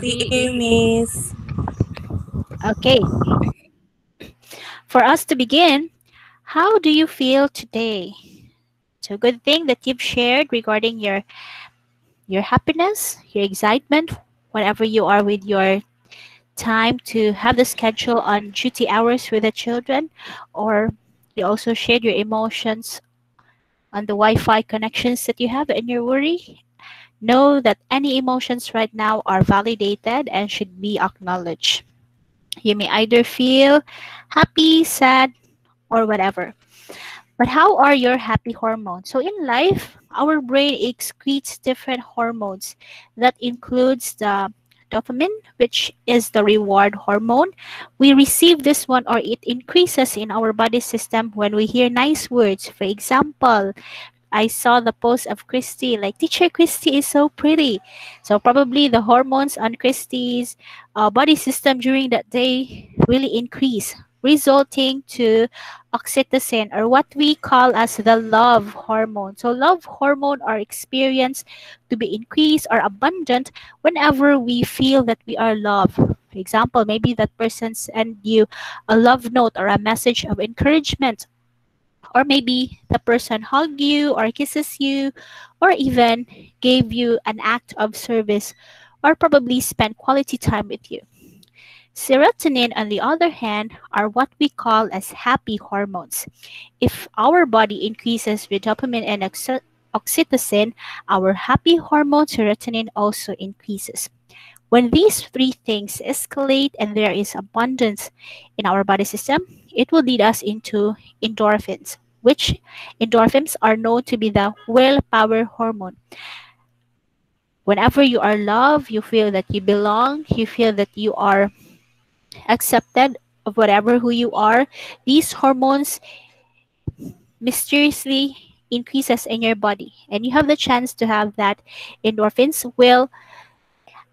See you, Miss. Okay, for us to begin, how do you feel today? So good thing that you've shared regarding your happiness, your excitement, whenever you are with your time to have the schedule on duty hours with the children, or you also shared your emotions on the Wi-Fi connections that you have and your worry. Know that any emotions right now are validated and should be acknowledged. You may either feel happy, sad, or whatever. But how are your happy hormones? So in life, our brain excretes different hormones. That includes the dopamine, which is the reward hormone. We receive this one or it increases in our body system when we hear nice words. For example, I saw the post of Christy, like teacher Christy is so pretty. So probably the hormones on Christy's body system during that day really increase, resulting to oxytocin or what we call as the love hormone. So love hormone are experienced to be increased or abundant whenever we feel that we are loved. For example, maybe that person send you a love note or a message of encouragement, or maybe the person hugged you or kisses you or even gave you an act of service or probably spent quality time with you. Serotonin, on the other hand, are what we call as happy hormones. If our body increases with dopamine and oxytocin, our happy hormone serotonin also increases. When these three things escalate and there is abundance in our body system, it will lead us into endorphins, which endorphins are known to be the willpower hormone. Whenever you are loved, you feel that you belong, you feel that you are accepted of whatever who you are. These hormones mysteriously increases in your body and you have the chance to have that endorphins will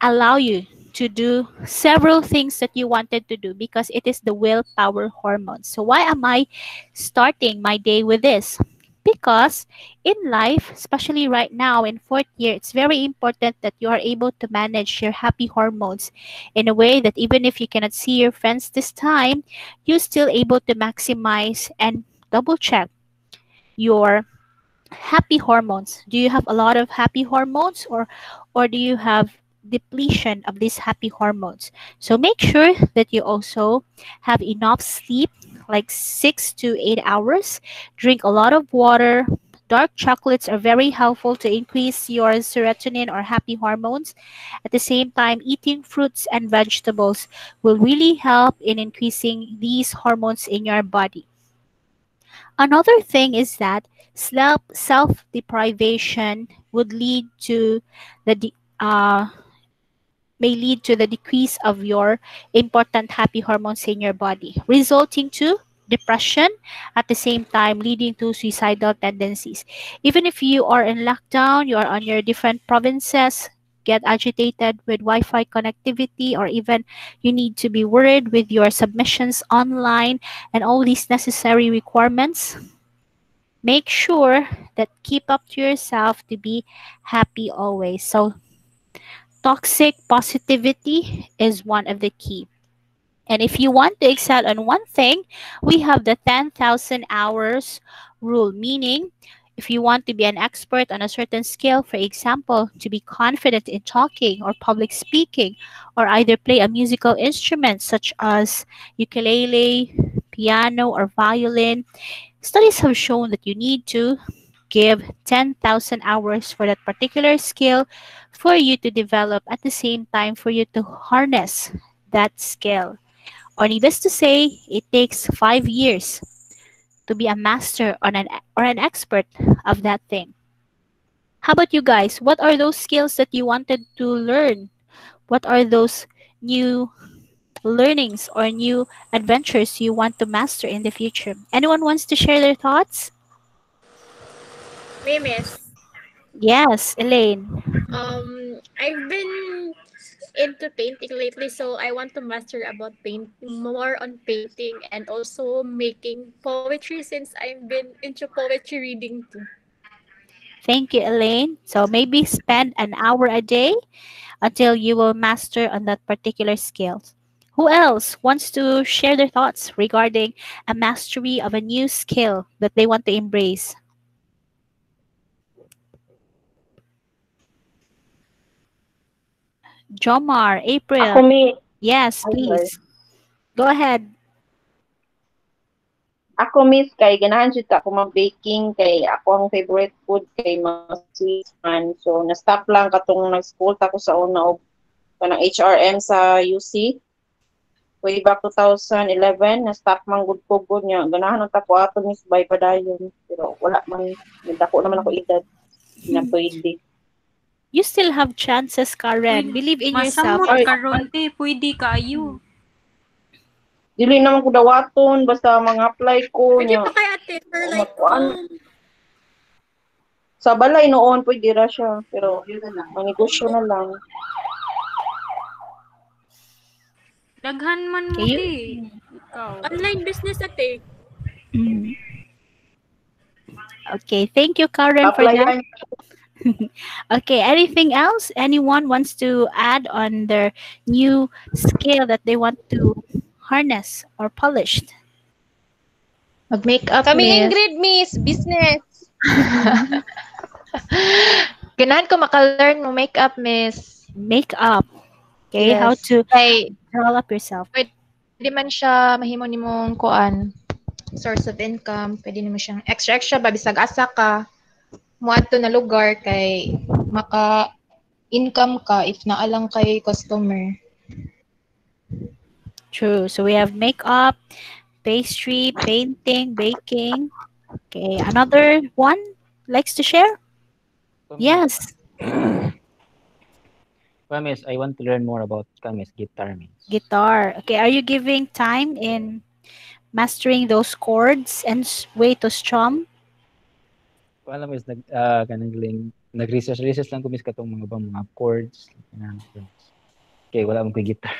allow you to do several things that you wanted to do because it is the willpower hormone. So why am I starting my day with this? Because in life, especially right now in fourth year, it's very important that you are able to manage your happy hormones in a way that even if you cannot see your friends this time, you're still able to maximize and double check your happy hormones. Do you have a lot of happy hormones, or do you have depletion of these happy hormones? So make sure that you also have enough sleep, like 6 to 8 hours. Drink a lot of water. Dark chocolates are very helpful to increase your serotonin or happy hormones. At the same time, eating fruits and vegetables will really help in increasing these hormones in your body. Another thing is that self deprivation would lead to the may lead to the decrease of your important happy hormones in your body, resulting to depression, at the same time leading to suicidal tendencies. Even if you are in lockdown, you are on your different provinces, get agitated with Wi-Fi connectivity, or even you need to be worried with your submissions online and all these necessary requirements, make sure that keep up to yourself to be happy always. So toxic positivity is one of the key. And if you want to excel on one thing, we have the 10,000 hours rule, meaning if you want to be an expert on a certain skill, for example, to be confident in talking or public speaking, or either play a musical instrument such as ukulele, piano, or violin, studies have shown that you need to give 10,000 hours for that particular skill for you to develop at the same time for you to harness that skill. Or needless to say, it takes 5 years to be a master on an expert of that thing. How about you guys? What are those skills that you wanted to learn? What are those new learnings or new adventures you want to master in the future? Anyone wants to share their thoughts? Me, Miss. Yes, Elaine. I've been into painting lately, so I want to master about paint more on painting and also making poetry since I've been into poetry reading too. Thank you, Elaine. So maybe spend an hour a day until you will master on that particular skill. Who else wants to share their thoughts regarding a mastery of a new skill that they want to embrace? Jomar, Ako April. mi, Yes, ay, sorry. please. Go ahead. Ako miss kay ganahan jud ka ako mag-baking kay ako ang favorite food kay mga sweets man. So na-stop lang katong nag-school ta ko sa una og kanang HRM sa UC. Way back 2011, na-stop man gud ko gud niya. Ganahan ta ko ato miss bay padayon. Pero wala man, dako naman ako edad. Hindi na pwede. You still have chances, Karen. Believe in yourself. Masamot Ay. karon te, pwede kayo. Dili naman ko dawaton, basta mga apply ko Pwede niya. pa kay ate for like Kuan. Sa balay noon, pwede ra siya. Pero, ang negosyo na lang. Daghan man mo Okay, te. Ikaw. online business ate. Mm. Okay, thank you, Karen, for Apply that. lang. Okay, anything else? Anyone wants to add on their new skill that they want to harness or polish? Mag-makeup, Kami miss. Ingrid, miss, business. Ganahan ko maka-learn mo makeup, miss. Makeup. Okay, how Yes. to Kay, develop yourself. di man siya mahimo nimong kuan source of income. Pwede nimo siyang extra ba bisag asa ka muadto na lugar kay maka income ka if naalang kay customer. True. So we have makeup, pastry, painting, baking. Okay, another one likes to share? Yes, Miss, I want to learn more about Miss guitar, Miss. guitar. Okay, are you giving time in mastering those chords and way to strum? Alam Miss, nag-research lang ko Miss katong mga chords. Okay, wala mo ko guitar.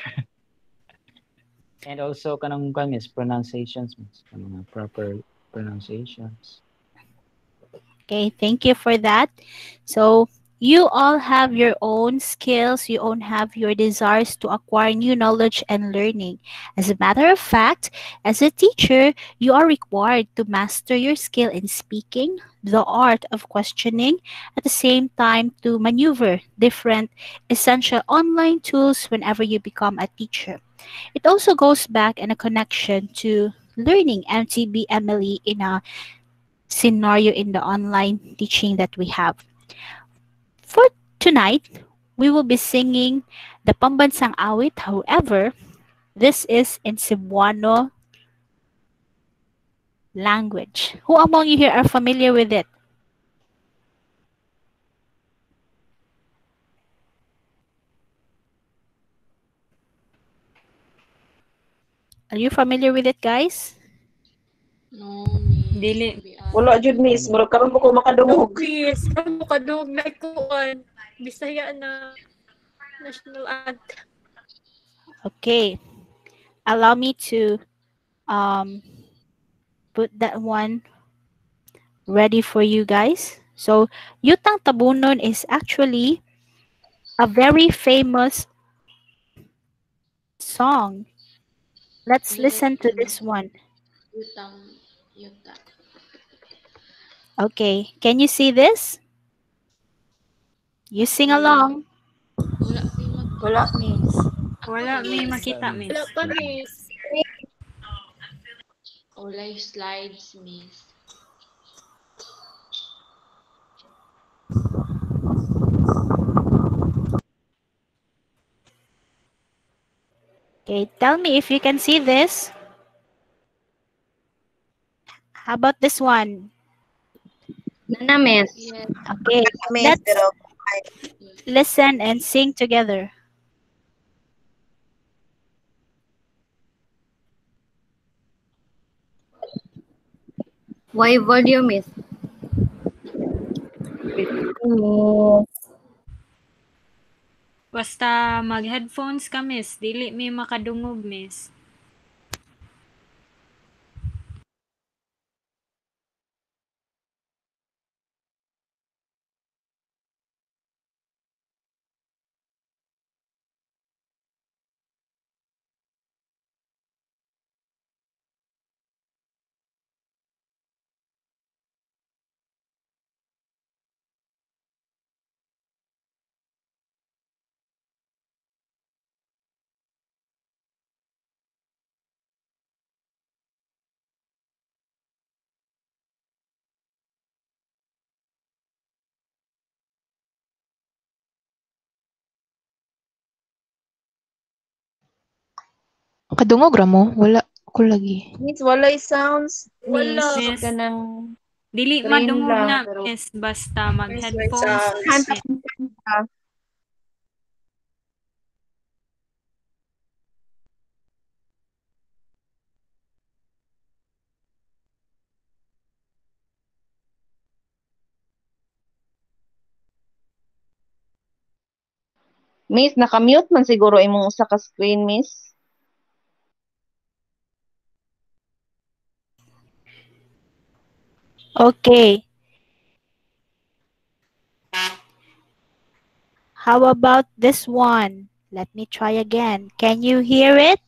And also kanang Miss pronunciations, Miss, mga proper pronunciations. Okay, thank you for that. So you all have your own skills, you all have your desires to acquire new knowledge and learning. As a matter of fact, as a teacher, you are required to master your skill in speaking, the art of questioning, at the same time to maneuver different essential online tools whenever you become a teacher. It also goes back in a connection to learning MTB Emily in a scenario in the online teaching that we have. For tonight, we will be singing the Pambansang Awit. However, this is in Cebuano language. Who among you here are familiar with it? Are you familiar with it, guys? No, miss. Dili. Wala jud miss, murag karon ko makadungog. Please, kamo kadug na kuan. Bisaya na national anthem. Okay. Allow me to put that one ready for you guys. So, Yutang Tabunon is actually a very famous song. Let's listen to this one. Yuta. Okay, can you see this? You sing along. Wala, miss. Wala may makita, miss. Wala pa miss. Live slides, miss. Okay, tell me if you can see this. How about this one? Nana, miss. Okay, let's listen and sing together. Why volume, miss? Basta mag-headphones ka, miss. Dili may makadungog, miss. Kadungog ra mo? Wala ko lagi. Miss, walay sounds. Wala. Miss, Miss. kanang Dili screen madungog lang. na, Pero miss. Basta may mag-headphones. sounds. Kanta Kanta. Miss, nakamute man siguro imong usa ka screen, Miss. Okay. How about this one? Let me try again. Can you hear it?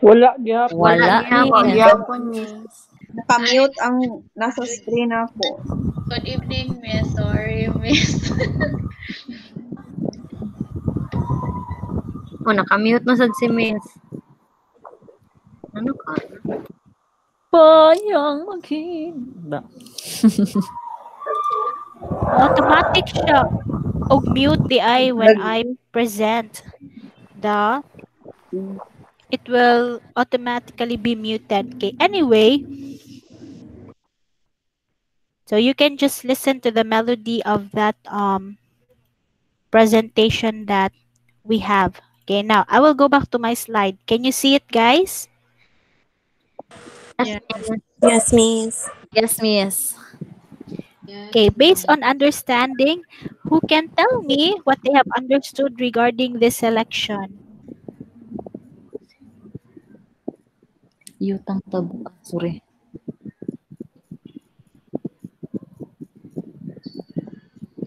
Wala gyapon. Wala gihapon, miss. gihapon, miss. Nakamute ang nasa screen ako. Good evening, miss. Sorry, miss. Oh, nakamute na sad si miss. Ano ka? Bayang maghinda. Automatic siya. Og mute the I when I present. It will automatically be muted. Okay. Anyway, so you can just listen to the melody of that presentation that we have. Okay, now I will go back to my slide. Can you see it, guys? Yes, miss. Yes, miss. Yes, miss. Okay, based on understanding, who can tell me what they have understood regarding this election? Yutang tabu. Sorry.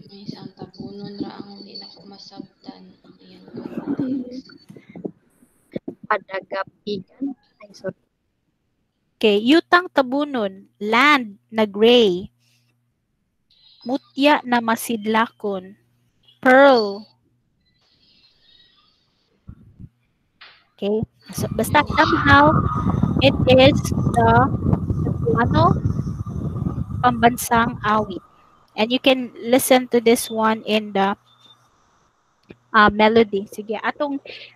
Miss, ang tabunon ra ang hindi na ko masabtan ang iyang Padagapigan. Ay, sorry. Okay, yutang tabunon, land na gray, mutya na masidlakon, pearl. Okay, so basta somehow it is the pambansang awit. And you can listen to this one in the melody. Sige,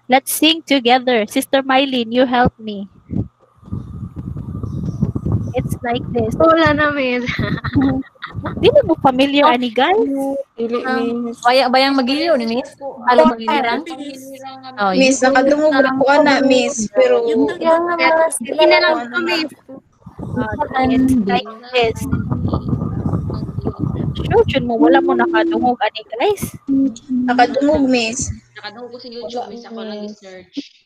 let's sing together. Sister Mylene, you help me. It's like this. Wala na, miss. Di mo familiar, ani guys? Dili, miss. Bayang magiliw ni miss. Alam magiliran. Oh, Miss, nakadungog ra ko ana, Miss. Pero Sige na lang ito, miss. It's like this. Sure, yun mo. Wala mo nakadungog, ani guys. nakadungog, Miss. Nakadungog ko sa YouTube, miss, ako lang i-search.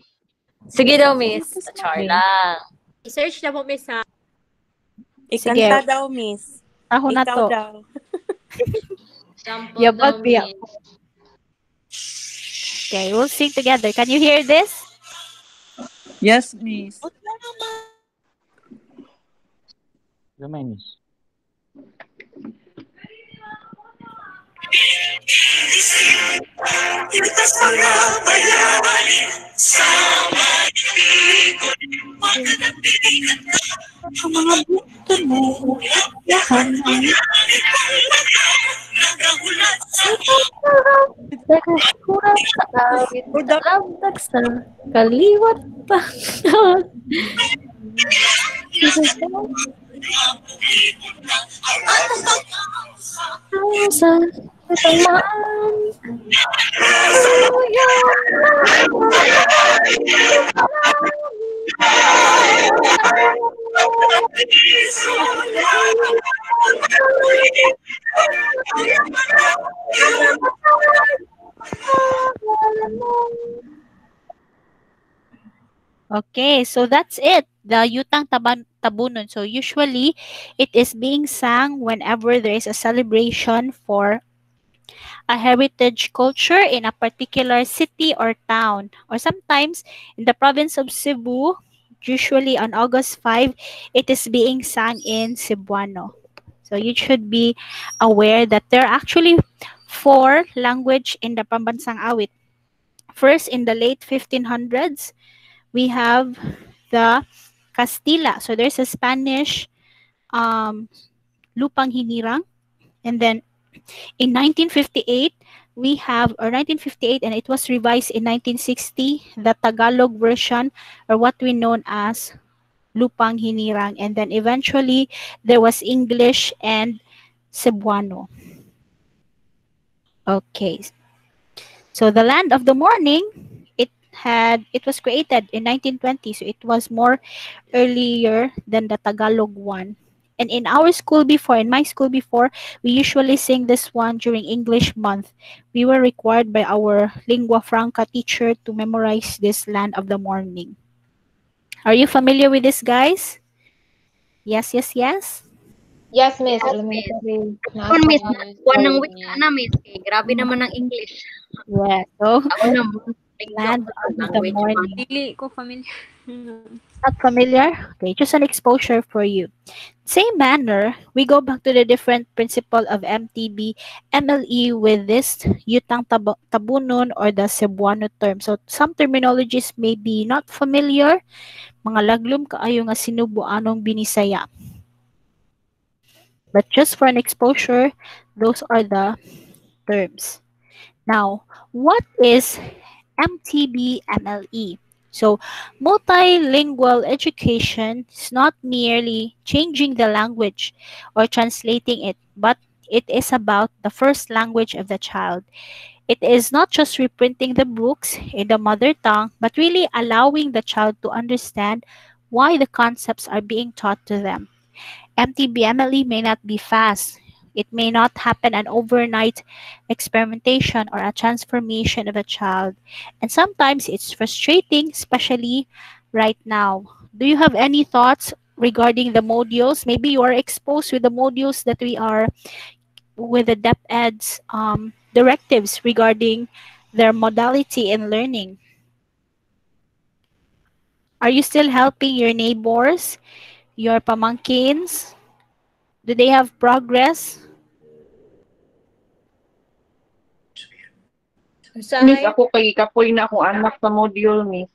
Sige daw, miss. Char lang. I-search na po, miss, ha? Sige. Ikanta daw, miss. Ako na Ikaw to. daw. Sample Yabag daw, biya. miss. Okay, we'll sing together. Can you hear this? Yes, miss. Gamay, Miss. Kurang sa awit. Labdag sa kaliwat pa. Sa tamaan. Okay, so that's it. The Yutang Tabunon. So usually, it is being sung whenever there is a celebration for a heritage culture in a particular city or town. Or sometimes, in the province of Cebu, usually on August 5, it is being sung in Cebuano. So you should be aware that there are actually 4 language in the Pambansang Awit. First, in the late 1500s, we have the Castilla. So there's a Spanish Lupang Hinirang. And then in 1958, we have, or 1958, and it was revised in 1960, the Tagalog version, or what we known as Lupang Hinirang. And then eventually, there was English and Cebuano. Okay. So the Land of the Morning, it was created in 1920, so it was more earlier than the Tagalog one. And in our school before, in my school before, we usually sing this one during English month. We were required by our lingua franca teacher to memorize this Land of the Morning. Are you familiar with this, guys? Yes, yes, yes. Yes, Miss. Yes, Elementary. Kung miss, Yes, kuha ng yes. wika na miss. Eh, grabe naman ang English. Yeah. So, Ako naman, Land of the language. Morning. Dili ko familiar. Not familiar? Okay, just an exposure for you. Same manner, we go back to the different principle of MTB, MLE with this Yutang Tabunon or the Cebuano term. So some terminologies may be not familiar, mga laglum kaayo nga sinubuanong binisaya. But just for an exposure, those are the terms. Now, what is MTB MLE? So, multilingual education is not merely changing the language or translating it, but it is about the first language of the child. It is not just reprinting the books in the mother tongue, but really allowing the child to understand why the concepts are being taught to them. MTBMLE may not be fast. It may not happen an overnight experimentation or a transformation of a child. And sometimes it's frustrating, especially right now. Do you have any thoughts regarding the modules? Maybe you are exposed with the modules that we are with the DepEd's directives regarding their modality in learning. Are you still helping your neighbors, your pamangkins? Do they have progress? Miss, Usahay, ako kay kapoy na akong anak sa module, Miss.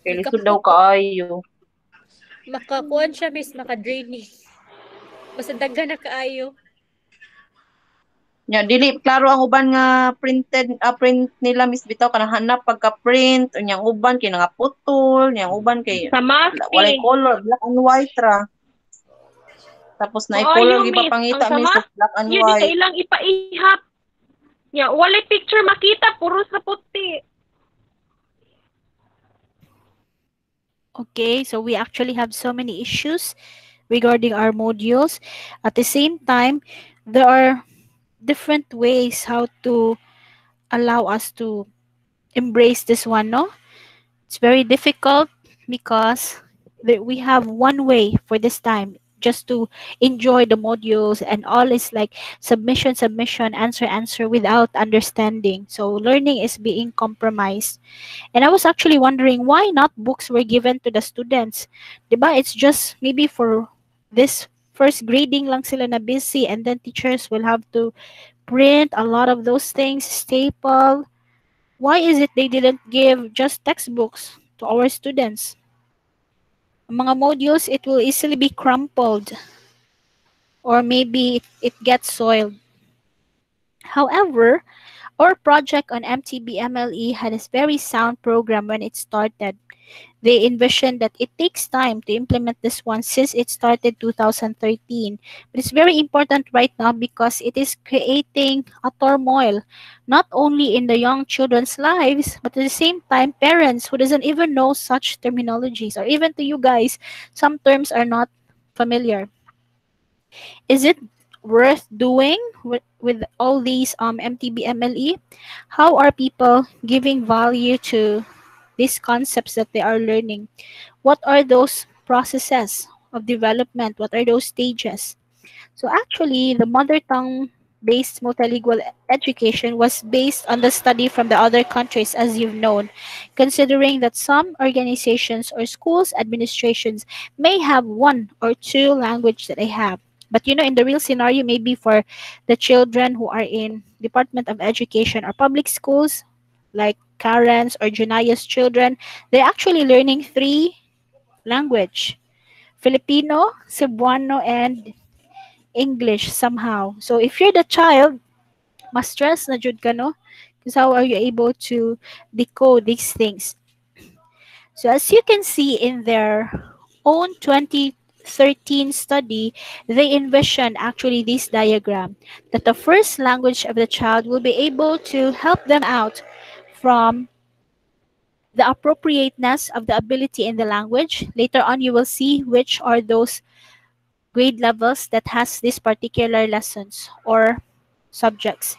Kay lisod daw kaayo. makakuan siya, miss, maka-draining. Basta daghan na kaayo. Nya dili klaro ang uban nga print nila, Miss, bitaw kanang hanap pagka-print unyang uban kay nga putol, nyang uban kay Sa mask walay eh. color, black and white ra. Tapos na color Maayo, Miss. gipapangita, Ang Miss, sama, black and yun di white. ilang ipaihap. Ya, walay picture makita, puro sa puti. Okay, so we actually have so many issues regarding our modules. At the same time, there are different ways how to allow us to embrace this one, no? It's very difficult because we have one way for this time just to enjoy the modules, and all is like submission, answer without understanding. So learning is being compromised. And I was actually wondering why not books were given to the students. Diba? It's just maybe for this first grading lang sila na busy, and then teachers will have to print a lot of those things, staple. Why is it they didn't give just textbooks to our students? Mga modules, it will easily be crumpled or maybe it gets soiled. However, our project on MTB-MLE had a very sound program when it started. They envisioned that it takes time to implement this one since it started 2013. But it's very important right now because it is creating a turmoil, not only in the young children's lives, but at the same time, parents who doesn't even know such terminologies, or even to you guys, some terms are not familiar. Is it worth doing with all these MTB MLE? How are people giving value to these concepts that they are learning? What are those processes of development? What are those stages? So actually, the mother tongue based multilingual education was based on the study from the other countries, as you've known, considering that some organizations or schools administrations may have one or two language that they have. But you know, in the real scenario, maybe for the children who are in Department of Education or public schools, like Karen's or Junaya's children, they're actually learning three language: Filipino, Cebuano, and English somehow. So if you're the child, mas stress na jud ka, no? So how are you able to decode these things? So as you can see in their own 2013 study, they envisioned actually this diagram that the first language of the child will be able to help them out from the appropriateness of the ability in the language. Later on, you will see which are those grade levels that has these particular lessons or subjects.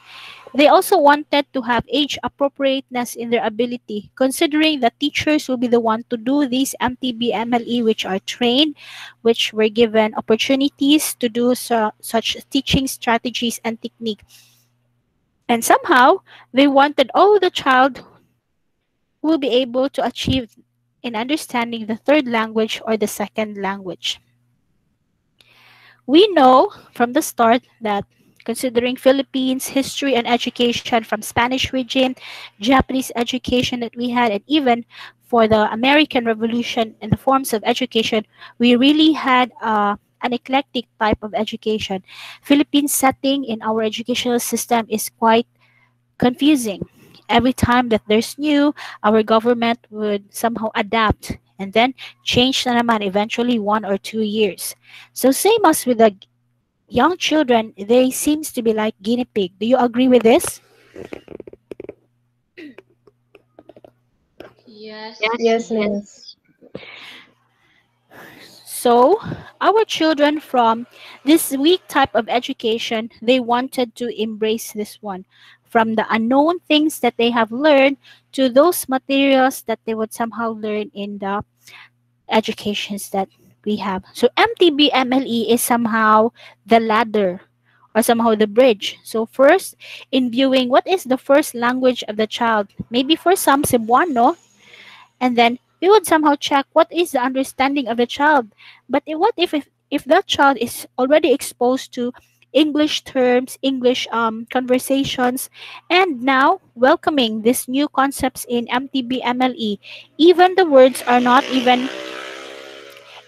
They also wanted to have age appropriateness in their ability, considering that teachers will be the one to do these MTB MLE, which are trained, which were given opportunities to do such teaching strategies and technique. And somehow, they wanted all the child will be able to achieve in understanding the third language or the second language. We know from the start that considering Philippines history and education from Spanish regime, Japanese education that we had, and even for the American Revolution and the forms of education, we really had an eclectic type of education. Philippines setting in our educational system is quite confusing. Every time that there's new, our government would somehow adapt and then change na naman eventually 1 or 2 years. So same as with the young children, they seems to be like guinea pig. Do you agree with this? Yes. Yes, miss. So, our children from this weak type of education, they wanted to embrace this one. From the unknown things that they have learned to those materials that they would somehow learn in the educations that we have. So, MTB MLE is somehow the ladder or somehow the bridge. So, first, in viewing what is the first language of the child, maybe for some Cebuano, and then we would somehow check what is the understanding of the child. But what if that child is already exposed to English terms, English conversations, and now welcoming these new concepts in MTB MLE, even the words are not even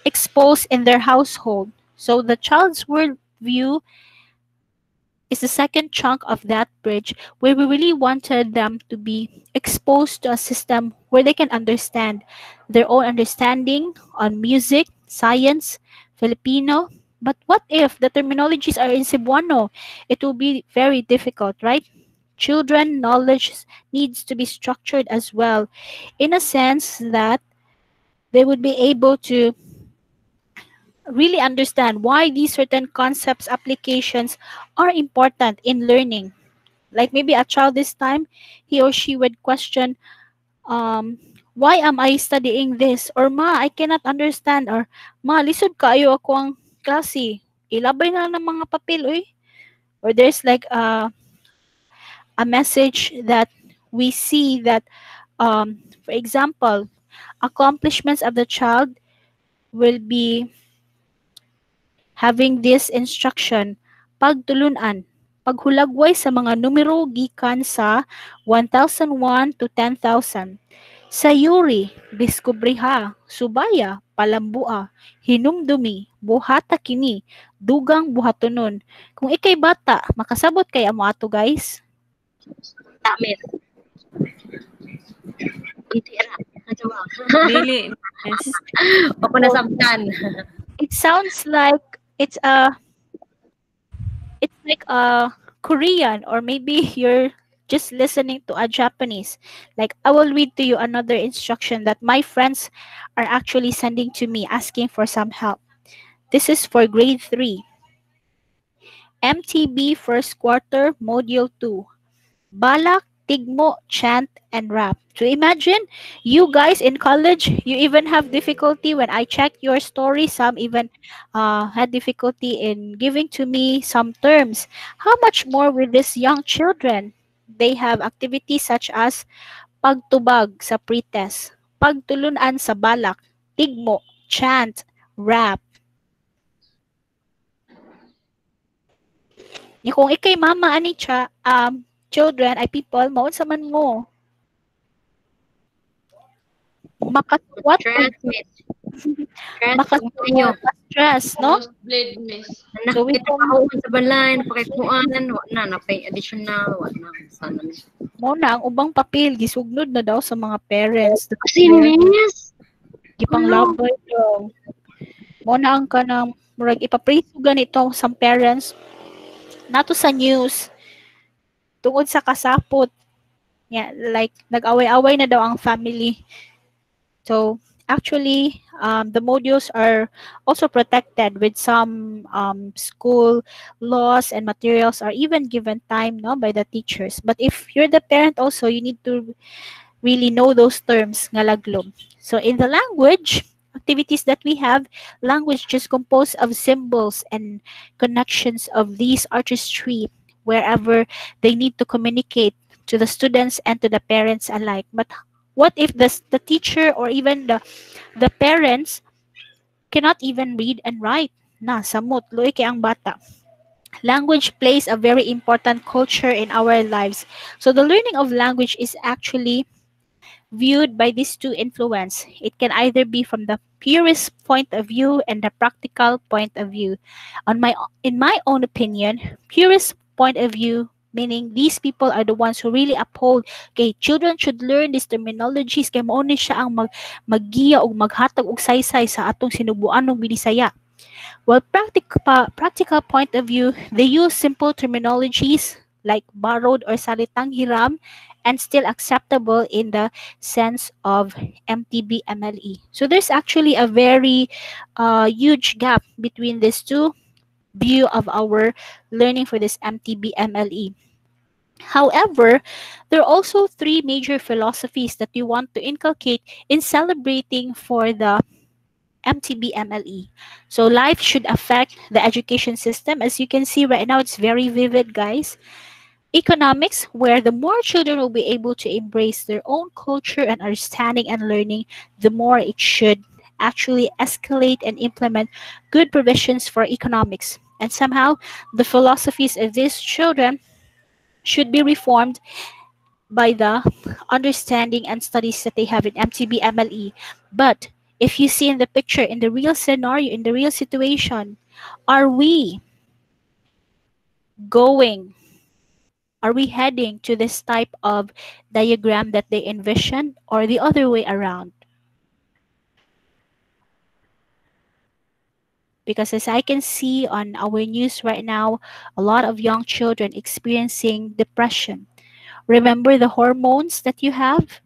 exposed in their household. So the child's worldview is the second chunk of that bridge where we really wanted them to be exposed to a system where they can understand their own understanding on music, science, Filipino. But what if the terminologies are in Cebuano? It will be very difficult, right? Children knowledge needs to be structured as well in a sense that they would be able to really understand why these certain concepts applications are important in learning. Like maybe a child this time, he or she would question, why am I studying this? Or ma, I cannot understand. Or ma, lisod kayo ako ang klase. Ilabay na lang ng mga papel, oy. Or there's like a message that we see that, for example, accomplishments of the child will be having this instruction, pagtulunan, paghulagway sa mga numero gikan sa 1,001 to 10,000. Sayuri, diskubriha, subaya, palambua, hinumdumi, buhata kini, dugang buhatonon. Kung ikay bata, makasabot kay amo ato guys? Damit. Itira. Dili. Yes. Ako nasabtan. It sounds like it's like a Korean, or maybe you're just listening to a Japanese. Like I will read to you another instruction that my friends are actually sending to me asking for some help. This is for grade 3. MTB first quarter module 2. Balak, tigmo, chant, and rap. So imagine you guys in college, you even have difficulty when I checked your story. Some even had difficulty in giving to me some terms. How much more with these young children? They have activities such as pagtubag sa pretest, pagtulunan sa balak, tigmo, chant, rap. Kung ikay mama ani children ay people, maun sa man mo. Makatuwat Transmit. Stress, umayo. Stress, no? Nosebleed, miss. Anak, So we kita kahon sa balay, napakikuanan, wa na, napay additional, wa na, sana na. mo na ang ubang papel gisugnod na daw sa mga parents. Kasi, miss, Gipang Ano? labay daw. Mo na ang kanang murag ipapriso ganito sa parents nato sa news tungod sa kasapot. Yeah, like nag-away-away na daw ang family. So actually, the modules are also protected with some school laws and materials are even given time, no, by the teachers. But if you're the parent also, you need to really know those terms nga laglob. So in the language activities that we have, language just composed of symbols and connections of these artistry wherever they need to communicate to the students and to the parents alike. But what if the teacher or even the parents cannot even read and write? Na, samot, luoy kay ang bata. Language plays a very important culture in our lives. So the learning of language is actually viewed by these two influence. It can either be from the purist point of view and the practical point of view. In my own opinion, purist point of view, meaning these people are the ones who really uphold kay children should learn these terminologies kay mao ni siya ang maggiya og maghatag og saysay sa atong sinubuan ng Binisaya. Well, practical point of view, they use simple terminologies like borrowed or salitang hiram and still acceptable in the sense of MTB MLE. So there's actually a very huge gap between these two view of our learning for this MTB MLE. However, there are also three major philosophies that we want to inculcate in celebrating for the MTB MLE. So life should affect the education system. As you can see right now, it's very vivid, guys. Economics, where the more children will be able to embrace their own culture and understanding and learning, the more it should actually escalate and implement good provisions for economics. And somehow, the philosophies of these children should be reformed by the understanding and studies that they have in MTB MLE. But if you see in the picture, in the real scenario, in the real situation, are we heading to this type of diagram that they envision or the other way around? Because as I can see on our news right now, a lot of young children experiencing depression. Remember the hormones that you have?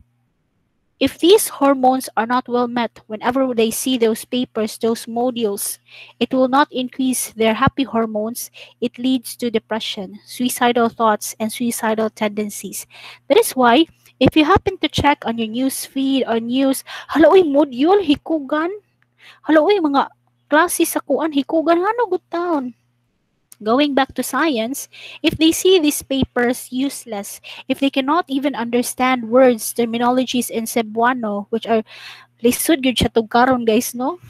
If these hormones are not well met whenever they see those papers, those modules, it will not increase their happy hormones. It leads to depression, suicidal thoughts, and suicidal tendencies. That is why, if you happen to check on your news feed or news, hala oy module, hikugan. Hala oy mga klase sa kuan, hikugan, ano good town. Going back to science, if they see these papers useless, if they cannot even understand words, terminologies in Cebuano, which are lisod gyud siya tong karon, guys, no?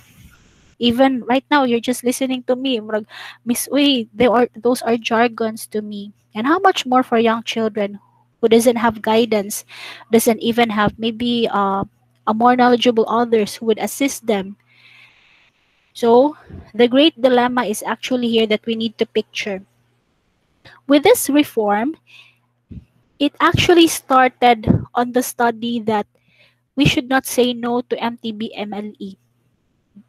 Even right now, you're just listening to me. Miss Uy, those are jargons to me. And how much more for young children who doesn't have guidance, doesn't even have maybe a more knowledgeable others who would assist them. So, the great dilemma is actually here that we need to picture. With this reform, it actually started on the study that we should not say no to MTB MLE.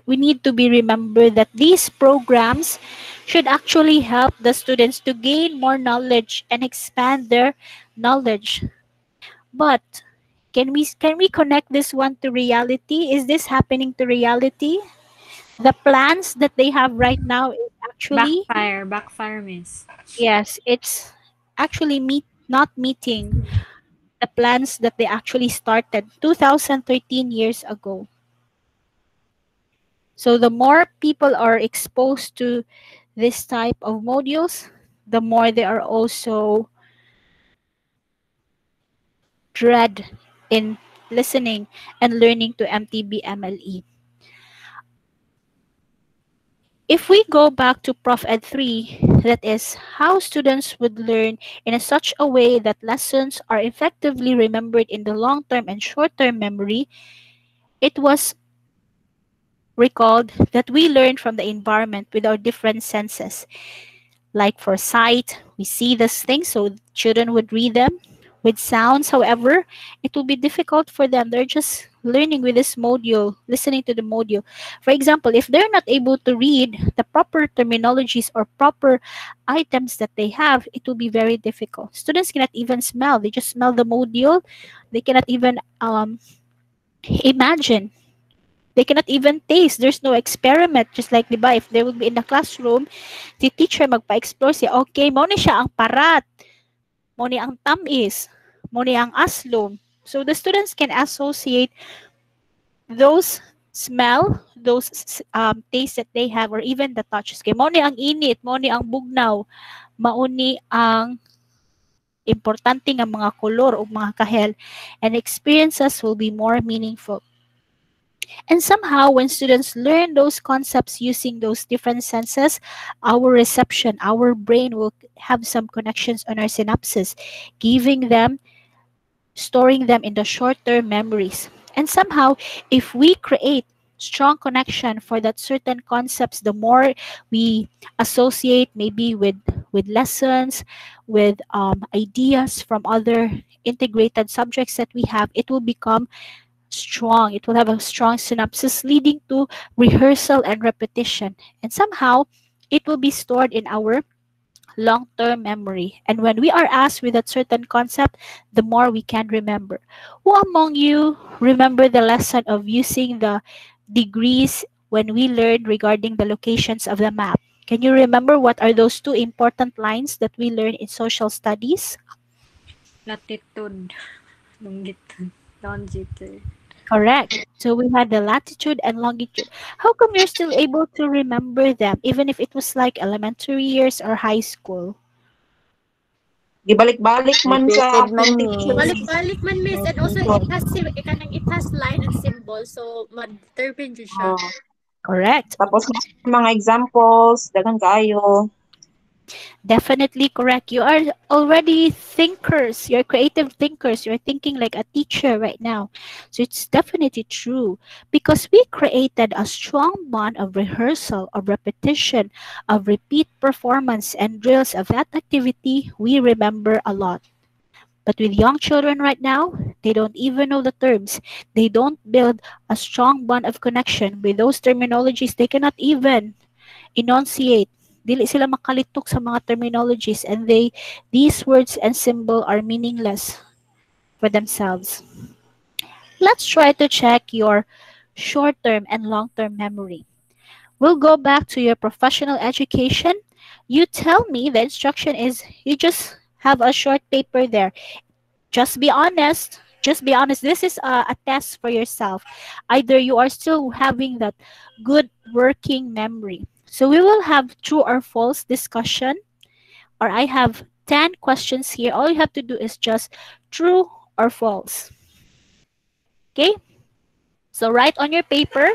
We need to be remembered that these programs should actually help the students to gain more knowledge and expand their knowledge. But can we connect this one to reality? Is this happening to reality? The plans that they have right now is actually backfire, miss. Yes, it's actually not meeting the plans that they actually started 2013 years ago. So the more people are exposed to this type of modules, the more they are also dread in listening and learning to MTB MLE. If we go back to Prof Ed 3, that is how students would learn in such a way that lessons are effectively remembered in the long-term and short-term memory, it was recalled that we learn from the environment with our different senses. Like for sight, we see these things, so children would read them. With sounds, however, it will be difficult for them. They're just learning with this module, listening to the module. For example, if they're not able to read the proper terminologies or proper items that they have, it will be very difficult. Students cannot even smell. They just smell the module. They cannot even imagine. They cannot even taste. There's no experiment. Just like, di ba, if they will be in the classroom, si teacher magpa-explore siya, okay, mo ni siya ang parat, mo ni ang tamis, mo ni ang aslom. So the students can associate those smell, those taste that they have, or even the touches. Okay, mo ni ang init, mo ni ang bugnaw, mao ni ang importante nga mga kolor o mga kahel, and experiences will be more meaningful. And somehow, when students learn those concepts using those different senses, our reception, our brain will have some connections on our synapses, giving them, storing them in the short-term memories. And somehow, if we create strong connection for that certain concepts, the more we associate maybe with lessons, with ideas from other integrated subjects that we have, it will become strong. It will have a strong synapses leading to rehearsal and repetition. And somehow, it will be stored in our long-term memory. And when we are asked with that certain concept, the more we can remember. Who among you remember the lesson of using the degrees when we learned regarding the locations of the map? Can you remember what are those two important lines that we learn in social studies? Latitude, longitude, longitude. Correct. So we had the latitude and longitude. How come you're still able to remember them, even if it was like elementary years or high school? Gibalik-balik man sa Repeated man, akong miss. teacher. Balik-balik man, miss. And also, it has line and symbol. So, ma-determine dyan siya. Oh. Correct. Tapos mga examples, daghang kayo. Definitely correct. You are already thinkers. You're creative thinkers. You're thinking like a teacher right now. So it's definitely true because we created a strong bond of rehearsal, of repetition, of repeat performance and drills of that activity. We remember a lot. But with young children right now, they don't even know the terms. They don't build a strong bond of connection with those terminologies. They cannot even enunciate. Dili sila makalitok sa mga terminologies, and these words and symbol are meaningless for themselves. Let's try to check your short-term and long-term memory. We'll go back to your professional education. You tell me the instruction is you just have a short paper there. Just be honest. Just be honest. This is a test for yourself. Either you are still having that good working memory. So we will have true or false discussion, or I have 10 questions here. All you have to do is just true or false. Okay? So write on your paper,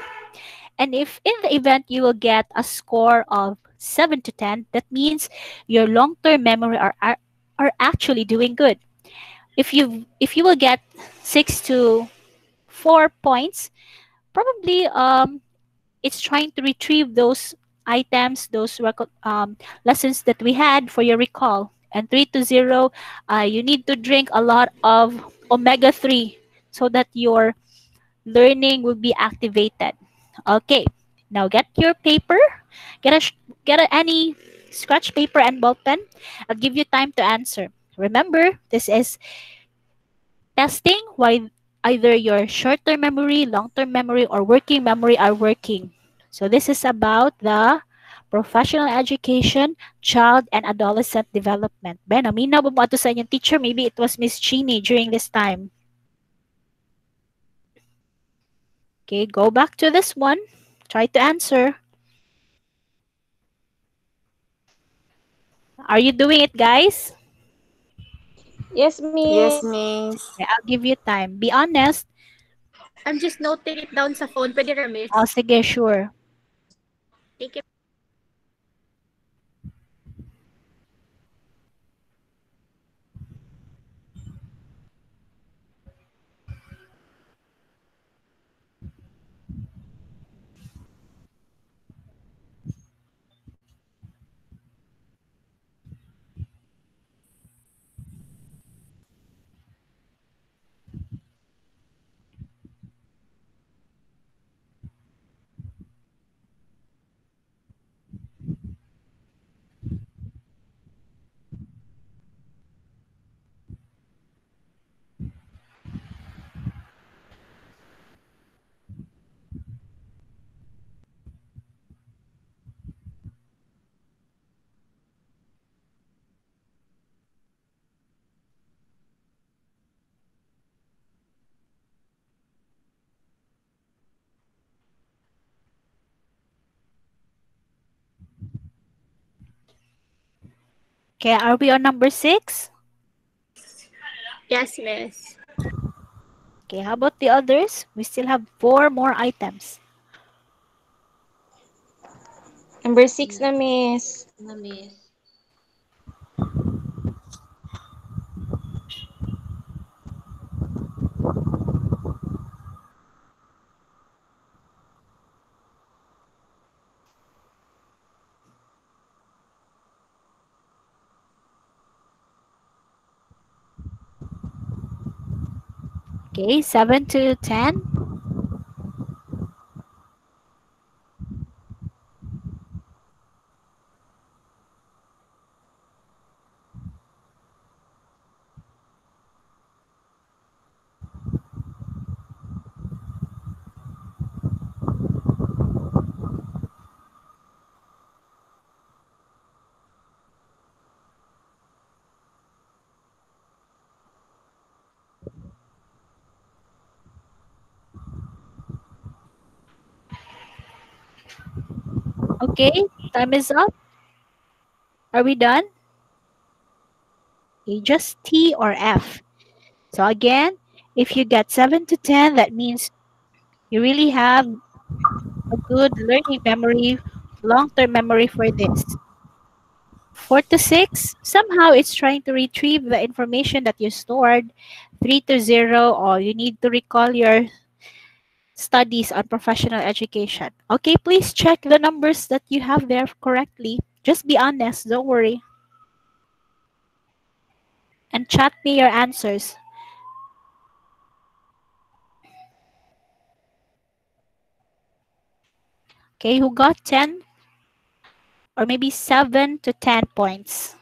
and if in the event you will get a score of 7 to 10, that means your long-term memory are actually doing good. If you will get 6 to 4 points, probably it's trying to retrieve those items, those lessons that we had for your recall. And 3 to 0, you need to drink a lot of omega-3 so that your learning will be activated. Okay, now get your paper, any scratch paper and ball pen. I'll give you time to answer. Remember, this is testing why either your short-term memory, long-term memory, or working memory are working. So this is about the professional education, child and adolescent development. Ben, amina ba mo ato sa inyong teacher? Maybe it was Miss Chinny during this time. Okay, go back to this one. Try to answer. Are you doing it, guys? Yes, miss. Okay, I'll give you time. Be honest. I'm just noting it down sa phone. Pwede ra, miss. Oh, sige, sure. Thank you. Okay, are we on number 6? Yes, miss. Okay, how about the others? We still have 4 more items. Number 6 na, miss. Na, miss. Okay, 7 to 10. Okay, time is up. Are we done? Okay, just T or F. So again, if you get 7 to 10, that means you really have a good learning memory, long-term memory for this. 4 to 6, somehow it's trying to retrieve the information that you stored. 3 to 0, or you need to recall your studies on professional education. Okay, please check the numbers that you have there correctly. Just be honest, don't worry. And chat me your answers. Okay, who got 10 or maybe 7 to 10 points?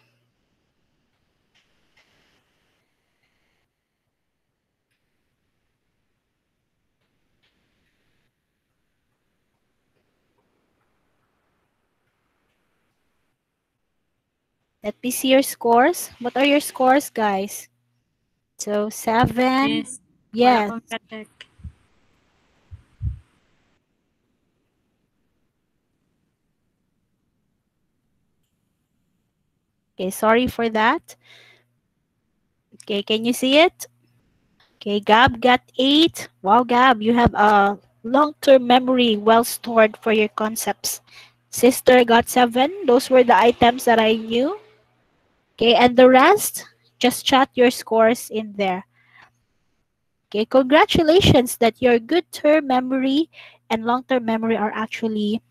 Let me see your scores. What are your scores, guys? So 7. Miss, wala Yes. pang katek. Okay, sorry for that. Okay, can you see it? Okay, Gab got 8. Wow, Gab, you have a long-term memory well stored for your concepts. Sister got 7. Those were the items that I knew. Okay, and the rest, just chat your scores in there. Okay, congratulations that your good term memory and long-term memory are actually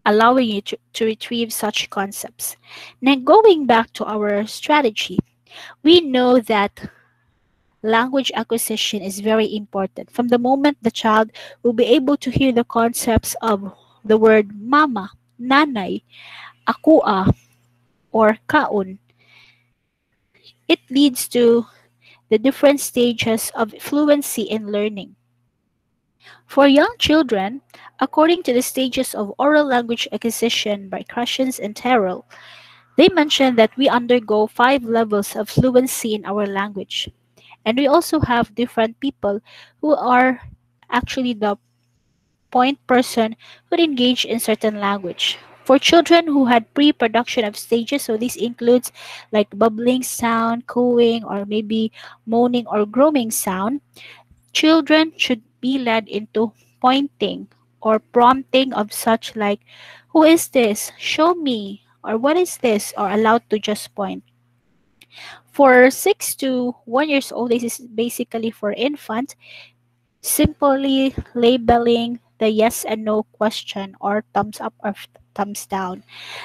allowing you to retrieve such concepts. Now, going back to our strategy, we know that language acquisition is very important. From the moment the child will be able to hear the concepts of the word mama, nanay, akua, or kaun, it leads to the different stages of fluency in learning. For young children, according to the stages of oral language acquisition by Crushins and Terrell, they mentioned that we undergo 5 levels of fluency in our language. And we also have different people who are actually the point person who engage in certain language. For children who had pre-production of stages, so this includes like bubbling sound, cooing, or maybe moaning or groaning sound, children should be led into pointing or prompting of such like, who is this? Show me. Or what is this? Or allowed to just point. For 6 to 1 years old, this is basically for infant, simply labeling the yes and no question or thumbs up or thumbs down.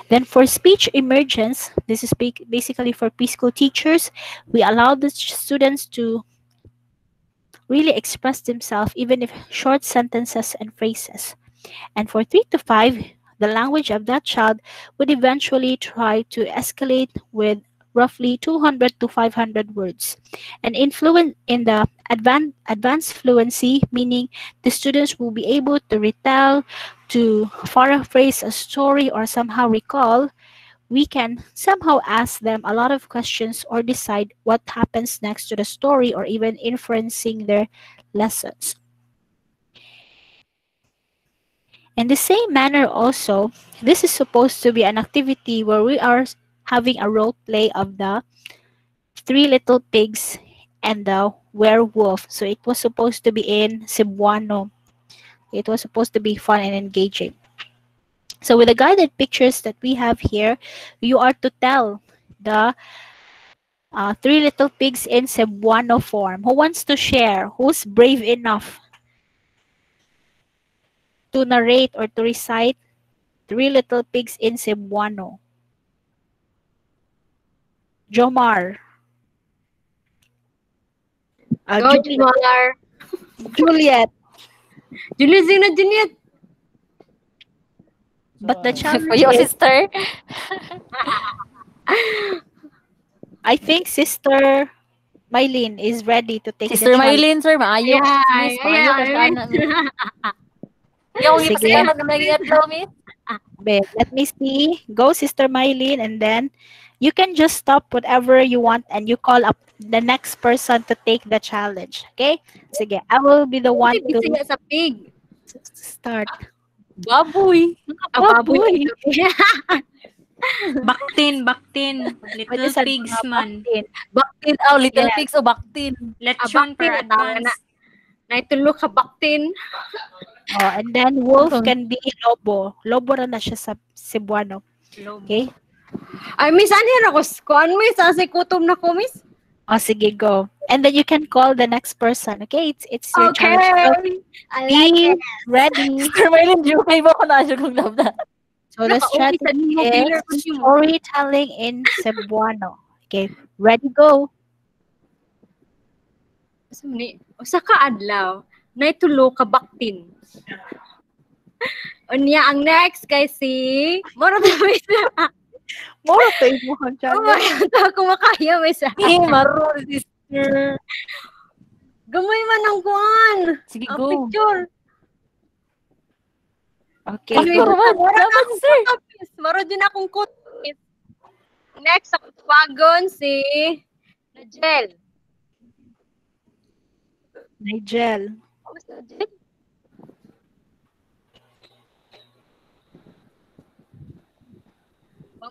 Then for speech emergence, this is basically for preschool teachers. We allow the students to really express themselves even if short sentences and phrases. And for 3 to 5, the language of that child would eventually try to escalate with roughly 200 to 500 words. And influent in the advanced fluency, meaning the students will be able to retell, to paraphrase a story, or somehow recall, we can somehow ask them a lot of questions or decide what happens next to the story or even inferencing their lessons. In the same manner also, this is supposed to be an activity where we are having a role play of the Three Little Pigs and the Werewolf. So it was supposed to be in Cebuano. It was supposed to be fun and engaging. So with the guided pictures that we have here, you are to tell the Three Little Pigs in Cebuano form. Who wants to share? Who's brave enough to narrate or to recite Three Little Pigs in Cebuano? Jomar. Go, Jomar. Juliet. Juliet. But the challenge For your is, sister. I think Sister Mylene is ready to take Sister the challenge. Mylene, sir, maayo. Miss, maayo ka sa anak mo. Yung Sige. ipasiyanan na naging adlaw, miss. Let me see. Go, Sister Mylene, and then you can just stop whatever you want and you call up the next person to take the challenge. Okay? Sige, I will be the one to Sa pig. start. Baboy. Baboy. Baktin. Little Pwede sa pigs man. Baktin, little pigs o baktin. Lechon per advance. Naitulo ka baktin. Oh, and then wolf can be lobo. Lobo na siya sa Cebuano. Okay? Ay, miss, ano ako? Kuan, miss? Asay kutom na ko, miss? Oh, sige, go. And then you can call the next person. Okay? It's your challenge. So, I be ready. Sister Mylene, jukay mo ko na siya kung labda. So the strategy is storytelling in Cebuano. Okay, ready, go. Usa ka adlaw, naitulo ka baktin. Unya ang next kay si Moro Davis. Moro to mo ang challenge. Ako makaya may sa. Maro, sister. Gamay man ang kuan. Sige, ang go. picture. Okay. Maro din akong kut. Next ako wagon si Nigel.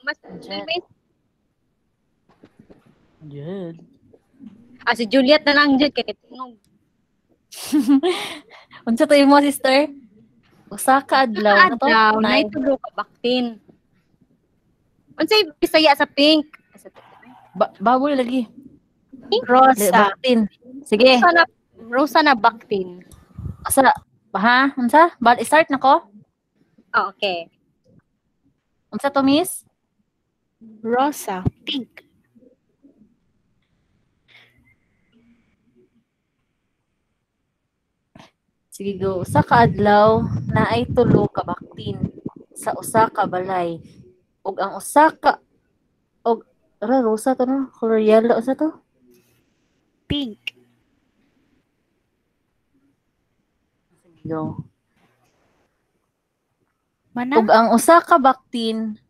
Mas Juliet. Si Juliet na lang dyan kaya tingog. Unsa to mo, sister? Usa ka adlaw na to. Naitulo ka baktin. Unsay Bisaya sa pink? Baboy lagi. Rosa. Baktin. Sige. Rosa na baktin. Asa? Ha? Unsa? Start na ko? Oh, okay. Unsa to, miss? Rosa. Pink. Sige, go. Usa ka adlaw na ay tulo ka baktin sa usa ka balay. Ug ang usa ka rosa to no? Color yellow usa to? Pink. Go. Mana? Ug ang usa ka baktin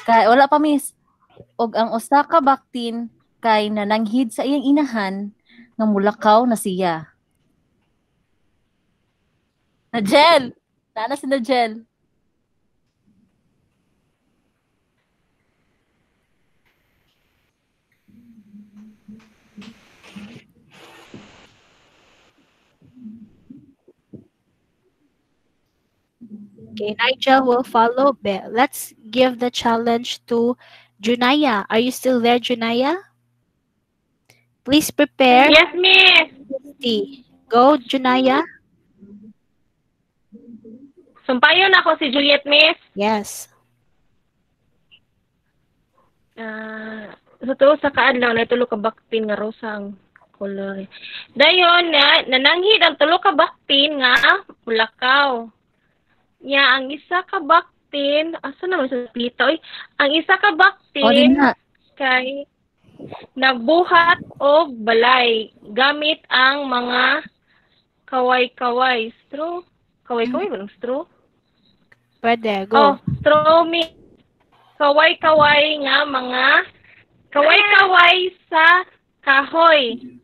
kay wala pa, miss. Ug ang usa ka baktin kay nananghid sa iyang inahan nga mulakaw na siya. Najel! Nana si Najel. Okay, Nigel will follow. Let's give the challenge to Junaya. Are you still there, Junaya? Please prepare. Yes, miss. Go, Junaya. Sumpayon ako si Juliet, miss. Yes. Sa tuo sa kaadlaw na tulo ka baktin nga rosa ang kolor. Dayon na nananghid ang tulo ka baktin nga mulakaw. Nya ang isa ka baktin, asa naman sa pita oy? Ang isa ka baktin kay nagbuhat og balay gamit ang mga kaway-kaway. Straw? Kaway-kaway ba ng straw? Pwede, go. Oh, straw mi. Kaway-kaway nga mga kaway-kaway sa kahoy.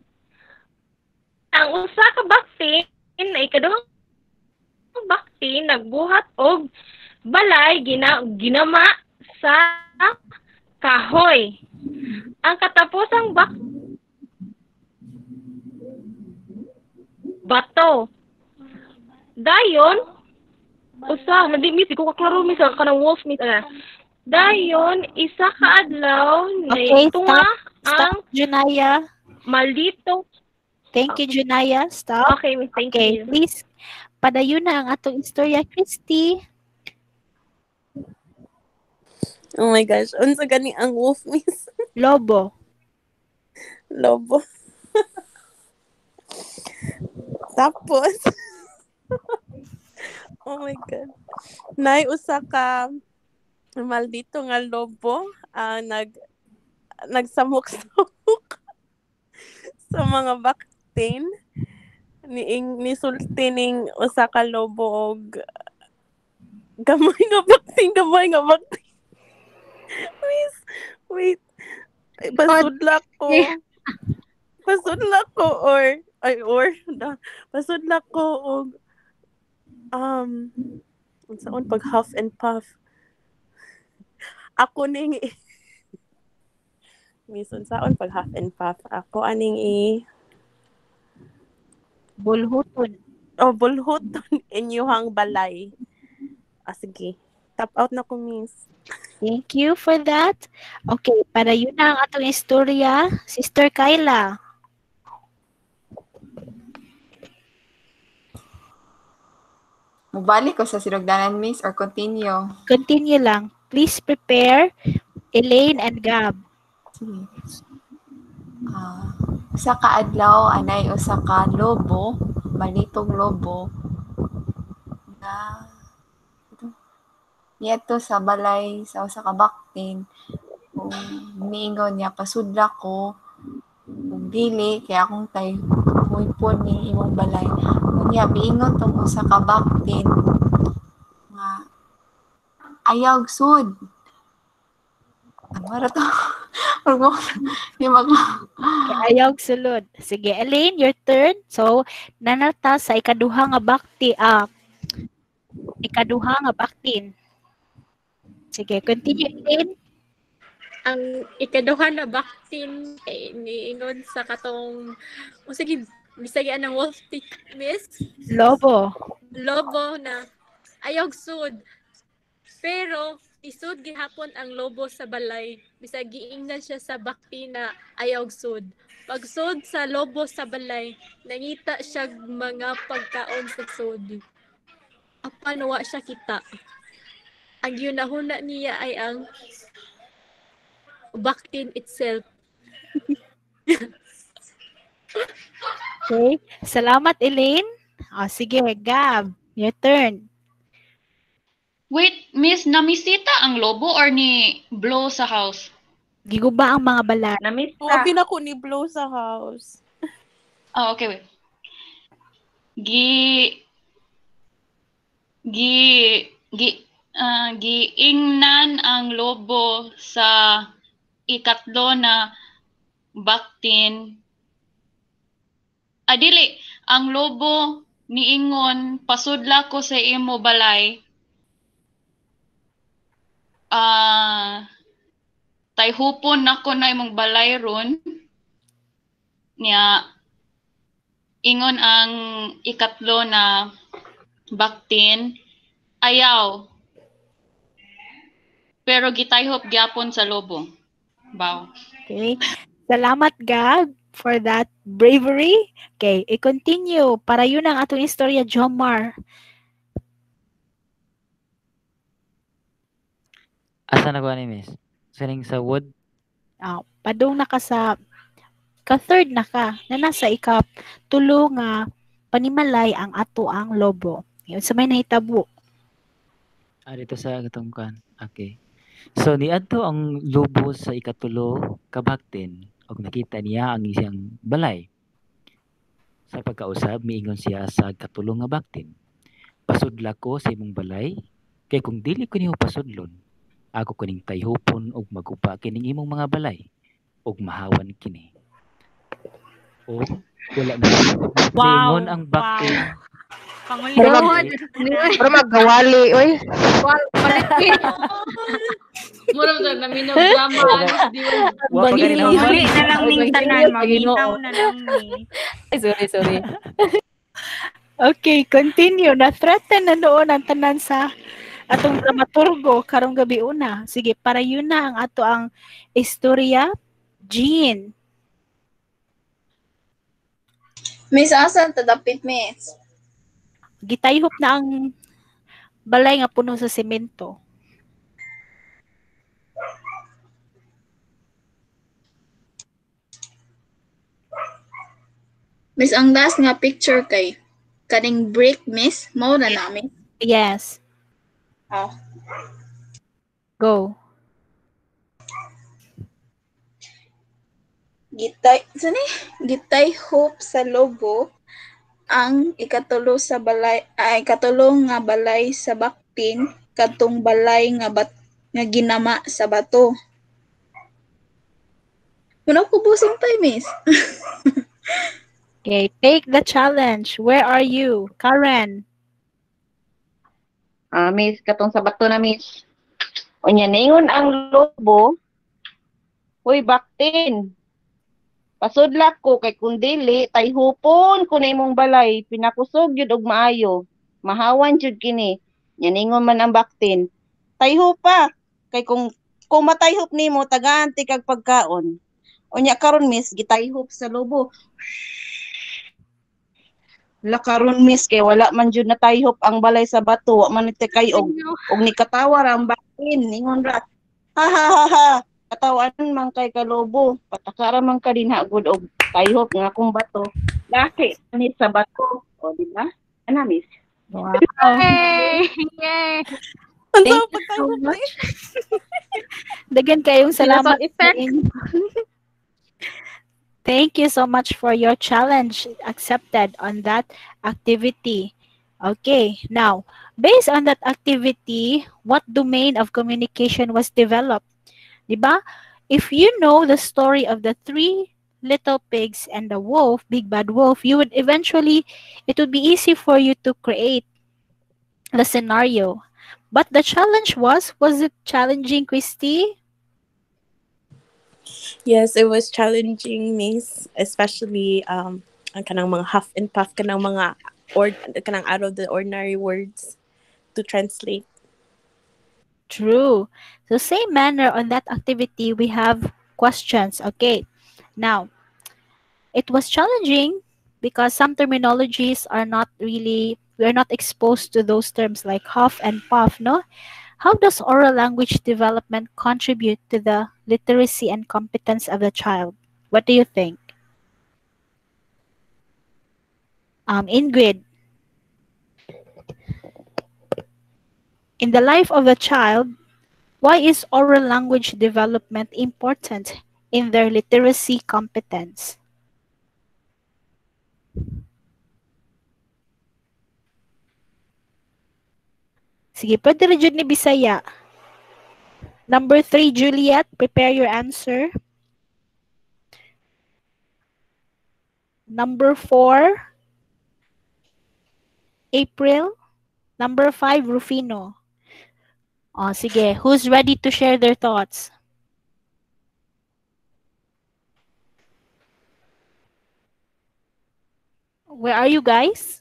Ang usa ka baktin ay ikaduhang baktin nagbuhat og balay ginama sa kahoy. Ang katapusang bato. Dayon, madi miss ko kaklaro miss kanang wolf miss Dayon, isa ka adlaw Okay, tunga stop, ang Junaya. maldito. Thank you, Junaya. Stop. Okay, miss, thank Okay, you. please, padayon na ang atong istorya, Christy. Oh my gosh, unsa gani ang wolf miss? Lobo. Lobo. Tapos, oh my God. Nay usa ka maldito nga lobo nagsamok-samok sa mga baktin nisulti ning usa ka lobo og gamay nga baktin. Miss, wait. Pasudlak ko. Pasudlak ko og unsaon pag huff and puff. Ako ning Miss, unsaon pag huff and puff. Ako aning Bulhuton. bulhuton inyuhang balay. Sige. Tap out na ko, Miss. Thank you for that. Okay, padayon na ang atong istorya, Sister Kyla. Mubalik ko sa sinugdanan, Miss, or continue? Continue lang. Please prepare Elaine and Gab. Sige. Usa ka adlaw anay usa ka lobo, malitong lobo na niadto sa balay sa usa ka baktin. Miingon niya pasudla ko ug dili kay akong tay muipon ning imong balay. Unya miingon tong usa ka baktin nga ayaw sud. Amara to. Ayaw sulod. Sige, Elaine, your turn. So, nanata sa ikaduha nga baktin. Sige, continue, Elaine. Ang ikaduha na baktin niingon sa katong sige bisagi anang wolf tick, miss. Lobo Na ayaw sud. Pero isud gihapon ang lobo sa balay bisag giingnan siya sa bakti na ayaw sud. Pagsud sa lobo sa balay, nangita siya mga pagkaon sa sud. Apan wa siya kita. Ang ginahuna niya ay ang baktin itself. Okay. Salamat, Elaine. Sige, Gab. Your turn. Wait, Miss, namisita ang lobo or ni Blow sa house? Giguba ang mga balat. Wabi na ko ni Blow sa house. Okay, wait. Giingnan ang lobo sa ikatlo na baktin. Dili, ang lobo niingon pasudla ko sa imo balay. Tayhupon nako na imong balay ron. Nya ingon ang ikatlo na baktin ayaw. Pero gitayhop gyapon sa lobo. Wow. Okay. Salamat, Gab, for that bravery. Okay, i-continue. Para yun ang atong istorya, Jomar. Asa na ko ni Miss? Saling sa wood? Padung na ka sa ka-third na ka. Na nasa tulo nga panimalay ang ato ang lobo. Yun sa may nahitabo. Dito sa katungkan. Okay. So, niadto ang lobo sa ikatulo kabaktin og nakita niya ang isang balay. Sa pagkausab, miingon siya sa katulong nga baktin. Pasudla ko sa imong balay, kay kung dili ko niyo pasudlon, ako kuning tayhupon og magupa kining imong mga balay og mahawan kini. O wala na. Wow. Ang baktin. Pangulit. Pero magkawali, oy. Mura mo na minog drama. Pangulit na lang ning tanan. Maminaw na lang ni. Ay, sorry. Okay, continue. Na-threaten na noon ang tanan sa atong dramaturgo karong gabi una. Sige, para yun na ang ato ang istorya. Jean. Miss, asan tadapit, Miss? Gitayhop na ang balay nga puno sa semento. Miss, ang last nga picture kay kaning brick, Miss. Mao na namin. Yes. Oh. Go. Gitay hope sa logo ang ikatulo nga balay sa Bakpin katong balay nga ginama sa bato. Kuno ko busing pa, Miss. Okay, take the challenge. Where are you? Karen. Miss, katong sa bato na, Miss. Unya, ningon ang lobo. Uy, Baktin. Pasudlak ko kay kung dili, tayhupon ko na imong balay. Pinakusog yun og maayo. Mahawan jud kini. Ningon man ang Baktin. Tayhupa. Kay kung matayhop nimo, tagaan ti kag pagkaon. Unya karon, Miss, gitayhop sa lobo. Karon, Miss, kay wala man jud natayhop ang balay sa bato. Wa man iti kay og nikatawar ang Baktin. Ningon ra. Ha ha ha ha. Katawan man kay kalobo. Patakara man ka din hagod og tayhop nga kung bato. Laki ni sa bato. O, di ba? Ana, Miss? Wow. Yay! Yay! Thank you so much. Dagan kayong salamat sa inyo. Thank you so much for your challenge accepted on that activity. Okay, now, based on that activity, what domain of communication was developed? Diba? If you know the story of the 3 little pigs and the wolf, big bad wolf, it would be easy for you to create the scenario. But the challenge was it challenging, Christy? Yes, it was challenging, Miss. Especially ang kanang mga half and puff, kanang mga kanang out of the ordinary words to translate. True. So same manner on that activity, we have questions. Okay. Now, it was challenging because some terminologies are not really, we are not exposed to those terms like huff and puff, no? How does oral language development contribute to the literacy and competence of the child? What do you think? Ingrid. In the life of a child, why is oral language development important in their literacy competence? Sige, pwede rin ni Bisaya. Number 3, Juliet, prepare your answer. Number 4, April. Number 5, Rufino. Oh, sige. Who's ready to share their thoughts? Where are you guys?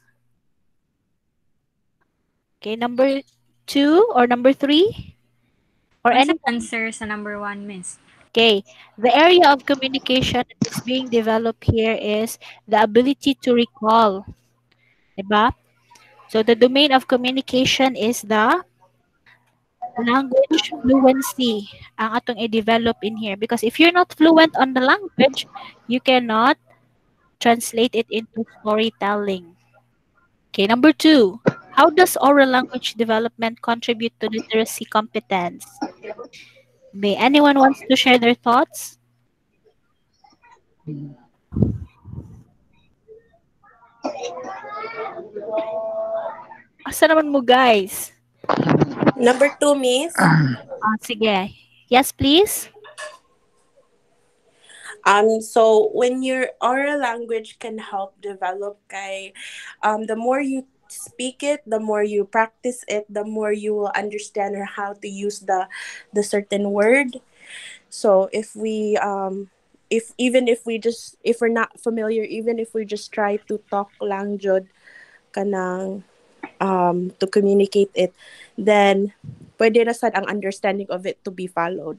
Okay, number 2 or number 3? Or any answer sa number 1, Miss? Okay, the area of communication that is being developed here is the ability to recall. Diba? So the domain of communication is the language fluency ang atong i-develop in here. Because if you're not fluent on the language, you cannot translate it into storytelling. Okay, number 2. How does oral language development contribute to literacy competence? May anyone wants to share their thoughts? Asa naman mo, guys? Number 2, Miss. Sige. Yes, please. So when your oral language can help develop the more you speak it, the more you practice it, the more you will understand how to use the certain word. So if even if we just if we're not familiar, even if we just try to talk lang jud kanang to communicate it, then pwede na sad ang understanding of it to be followed.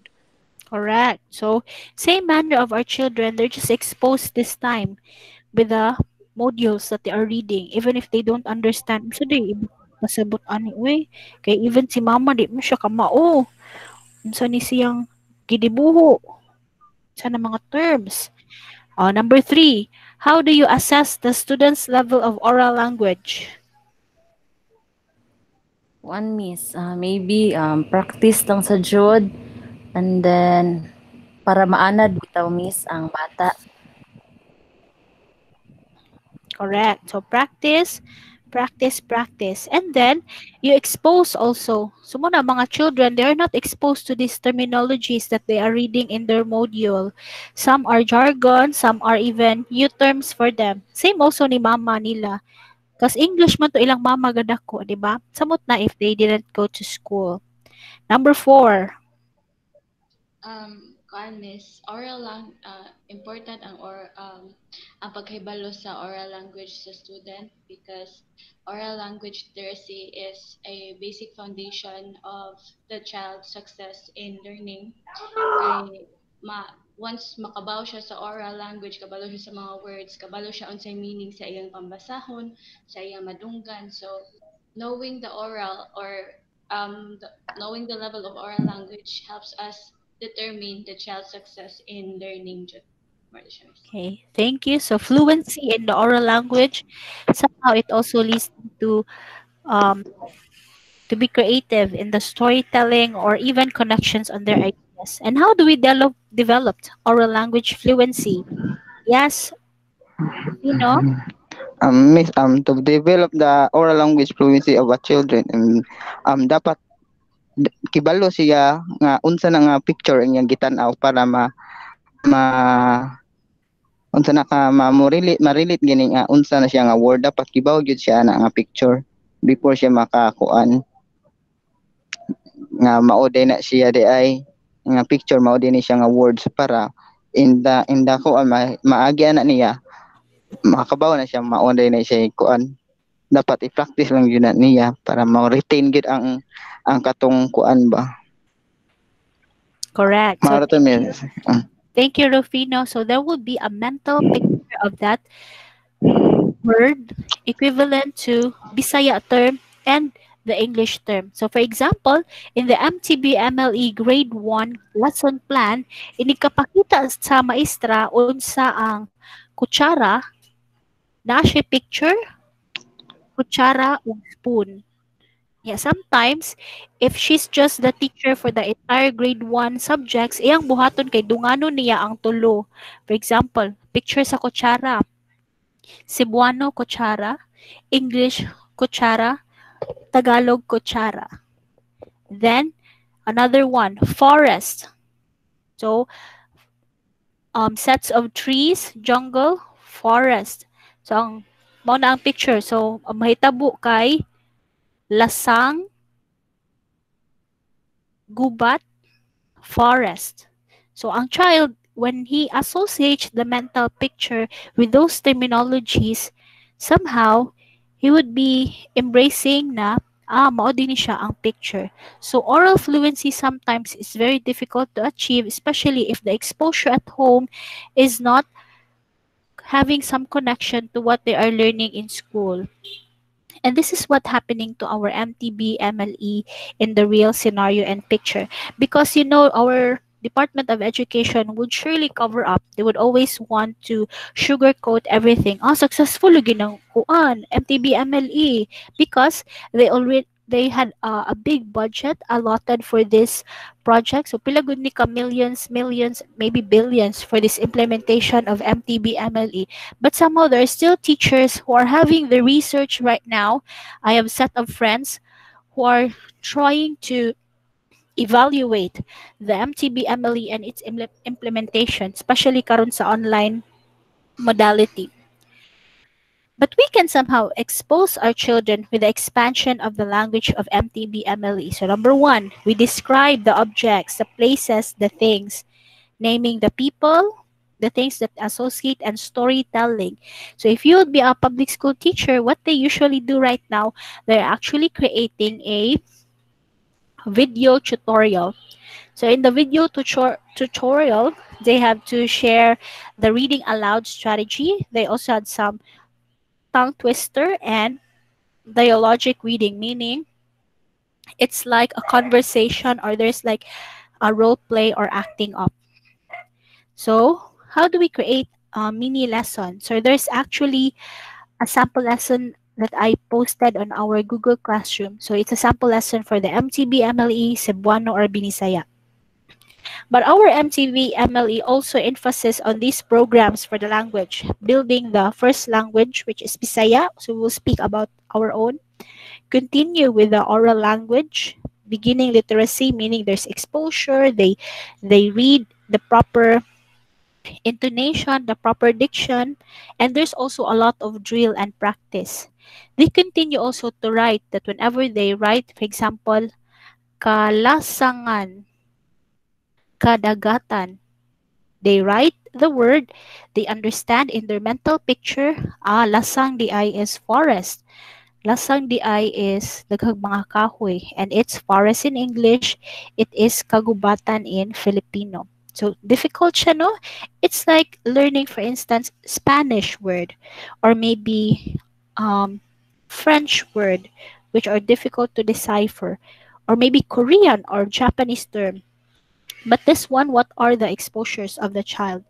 Correct. So, same manner of our children, they're just exposed this time with the modules that they are reading, even if they don't understand. So, they pasabot ani, uy. Kaya even si mama, di mo siya kamao. Unsa ni siyang gidibuho sa na mga terms. Number 3, how do you assess the student's level of oral language? One miss, maybe practice lang sa jud, and then para maanad bitaw miss ang bata. Correct. So practice, practice, practice. And then you expose also. So muna mga children, they are not exposed to these terminologies that they are reading in their module. Some are jargon, some are even new terms for them. Same also ni mama nila. Kasi English man to ilang mama gadako, di ba? Samot na if they didn't go to school. Number 4. Miss, important ang ang paghibalo sa oral language sa student, because oral language literacy is a basic foundation of the child's success in learning. Kay once makabaw siya sa oral language, kabalo siya sa mga words, kabalo siya unsay meaning sa iyang pambasahon, sa iyang madunggan. So knowing the oral or knowing the level of oral language helps us determine the child's success in learning. Okay, thank you. So fluency in the oral language, somehow it also leads to be creative in the storytelling or even connections on their ideas. And how do we develop oral language fluency? Yes, you know? Miss, to develop the oral language fluency of our children, dapat kibalo siya nga unsa na nga picture ang iyang gitan-aw para unsa na ka ma-relate gini nga unsa na siya nga word, dapat kibaw gyud siya na nga picture before siya makakuan nga mao na siya di ay nga picture, mao din siya nga words para in the kuan maagi ana niya makabaw na siya, mao na siya kuan. Dapat i-practice lang yun na niya para ma-retain gid ang katong kuan ba. Correct. So, So, thank you, Rufino. So there will be a mental picture of that word equivalent to Bisaya term and the English term. So for example, in the MTB MLE grade 1 lesson plan, inikapakita sa maestra unsa ang kutsara, na siya picture, kutsara ug spoon. Yeah, sometimes if she's just the teacher for the entire grade 1 subjects, iyang buhaton kay dunganon niya ang tulo. For example, picture sa kutsara, Cebuano kutsara, English kutsara, Tagalog kutsara. Then another one, forest. So sets of trees, jungle, forest. So ang mao na ang picture. So mahitabo kay lasang, gubat, forest. So ang child, when he associates the mental picture with those terminologies, somehow he would be embracing na mao din siya ang picture. So oral fluency sometimes is very difficult to achieve, especially if the exposure at home is not having some connection to what they are learning in school. And this is what happening to our MTB MLE in the real scenario and picture. Because our Department of Education would surely cover up. They would always want to sugarcoat everything. Successful ginang kuan MTB MLE, because they had a big budget allotted for this project. So pila gud ni ka millions, maybe billions for this implementation of MTB MLE. But somehow there are still teachers who are having the research right now. I have a set of friends who are trying to evaluate the MTB MLE and its implementation, especially karon sa online modality. But we can somehow expose our children with the expansion of the language of MTB MLE. So number one, we describe the objects, the places, the things, naming the people, the things that associate, and storytelling. So if you would be a public school teacher, what they usually do right now, they're actually creating a video tutorial. So in the video tutorial, they have to share the reading aloud strategy. They also had some tongue twister and dialogic reading, meaning it's like a conversation or there's like a role play or acting up. So how do we create a mini lesson? So there's actually a sample lesson that I posted on our Google Classroom. So it's a sample lesson for the MTB MLE, Cebuano, or Binisaya. But our MTV MLE also emphasis on these programs for the language, building the first language, which is Bisaya. So we'll speak about our own. Continue with the oral language, beginning literacy, meaning there's exposure, they read the proper intonation, the proper diction, and there's also a lot of drill and practice. They continue also to write that whenever they write, for example, kalasangan, kadagatan, they write the word, they understand in their mental picture, lasang di ay is forest. Lasang di ay is daghang mga kahoy, and it's forest in English, it is kagubatan in Filipino. So difficult siya, no? It's like learning, for instance, Spanish word or maybe French word, which are difficult to decipher, or maybe Korean or Japanese term. But this one, what are the exposures of the child?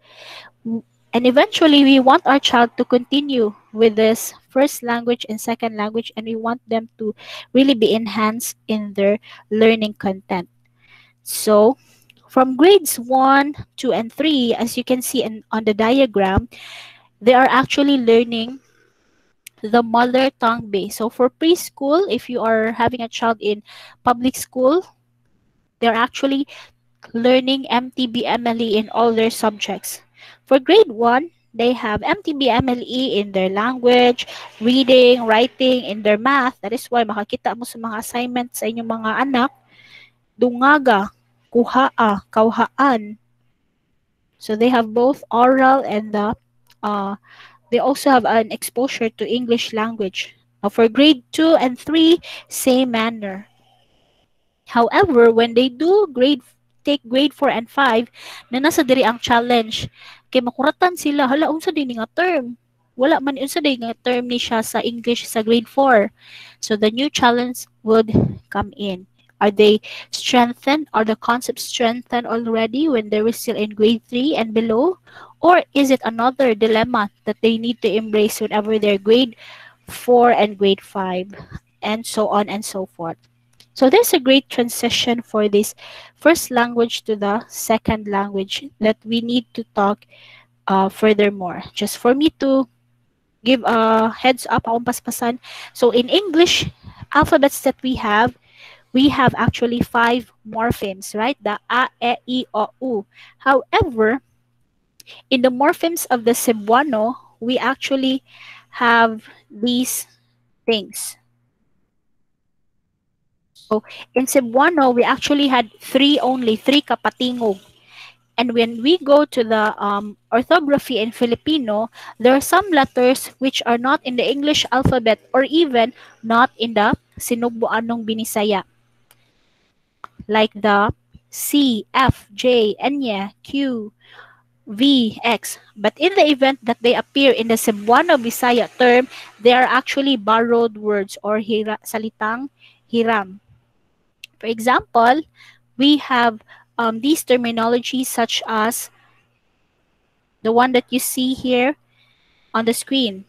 And eventually, we want our child to continue with this first language and second language, and we want them to really be enhanced in their learning content. So, from grades 1, 2, and 3, as you can see on the diagram, they are actually learning the mother tongue base. So, for preschool, if you are having a child in public school, they're actually learning MTB MLE in all their subjects. For grade 1, they have MTB MLE in their language, reading, writing, in their math. That is why makakita mo sa mga assignments sa inyong mga anak, dungaga, kuhaa, kauhaan. So they have both oral and they also have an exposure to English language. Now for grade 2 and 3, same manner. However, when they do take grade 4 and 5, na nasa diri ang challenge. Kay makuratan sila, hala, unsa din nga term? Wala man, unsa din nga term ni siya sa English sa grade 4. So the new challenge would come in. Are they strengthened? Are the concepts strengthened already when they were still in grade 3 and below? Or is it another dilemma that they need to embrace whenever they're grade 4 and grade 5? And so on and so forth. So there's a great transition for this first language to the second language that we need to talk furthermore. Just for me to give a heads up, akong paspasan. So in English alphabets that we have actually 5 morphemes, right? The A, E, I, O, U. However, in the morphemes of the Cebuano, we actually have these things. So in Cebuano, we actually had 3 kapatingog. And when we go to the orthography in Filipino, there are some letters which are not in the English alphabet or even not in the Sinugbuanong Binisaya. Like the C, F, J, Enya, Q, V, X. But in the event that they appear in the Cebuano Bisaya term, they are actually borrowed words or salitang hiram. For example, we have these terminologies such as the one that you see here on the screen.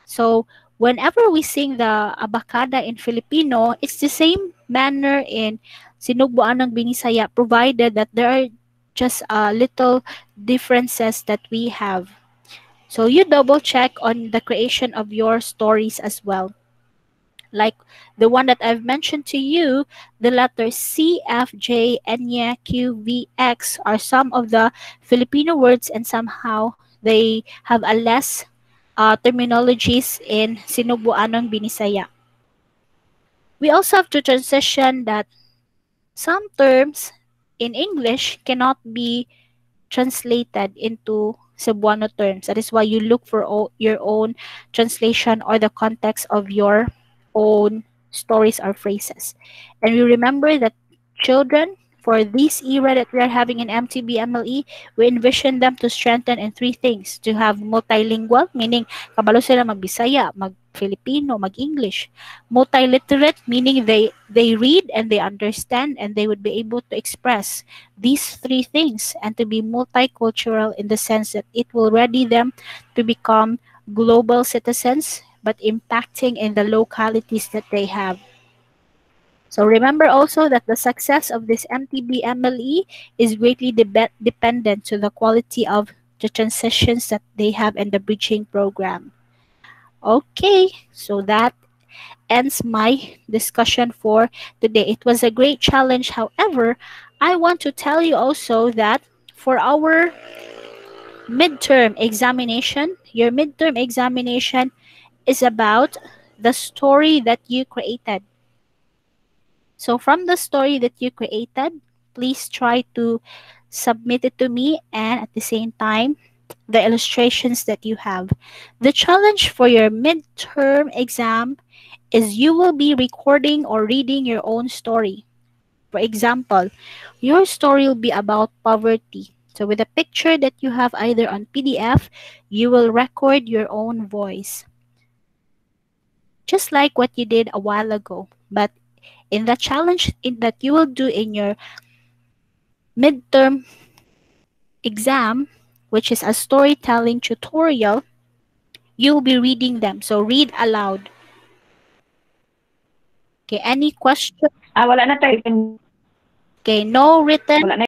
So whenever we sing the abacada in Filipino, it's the same manner in Sinugbuanong Binisaya, provided that there are just little differences that we have. So you double check on the creation of your stories as well. Like the one that I've mentioned to you, the letters C, F, J, Enya, Q, V, X are some of the Filipino words, and somehow they have a less terminologies in Sinubuanon Binisaya. We also have to transition that some terms in English cannot be translated into Cebuano terms. That is why you look for your own translation or the context of your own stories or phrases. And we remember that children, for this era that we are having in MTB MLE, we envision them to strengthen in three things. To have multilingual, meaning kabalo sila mag-Bisaya, mag-Filipino, mag-English. Multiliterate, meaning they read and they understand and they would be able to express these three things, and to be multicultural in the sense that it will ready them to become global citizens but impacting in the localities that they have. So remember also that the success of this MTB MLE is greatly dependent to the quality of the transitions that they have in the bridging program. Okay, so that ends my discussion for today. It was a great challenge. However, I want to tell you also that for our midterm examination, your midterm examination is about the story that you created. So from the story that you created, please try to submit it to me, and at the same time, the illustrations that you have. The challenge for your midterm exam is you will be recording or reading your own story. For example, your story will be about poverty. So with a picture that you have either on PDF, you will record your own voice. Just like what you did a while ago. But in the challenge that you will do in your midterm exam, which is a storytelling tutorial, you'll be reading them. So read aloud. Okay, any question? Wala na tayo. Okay, no written. Wala na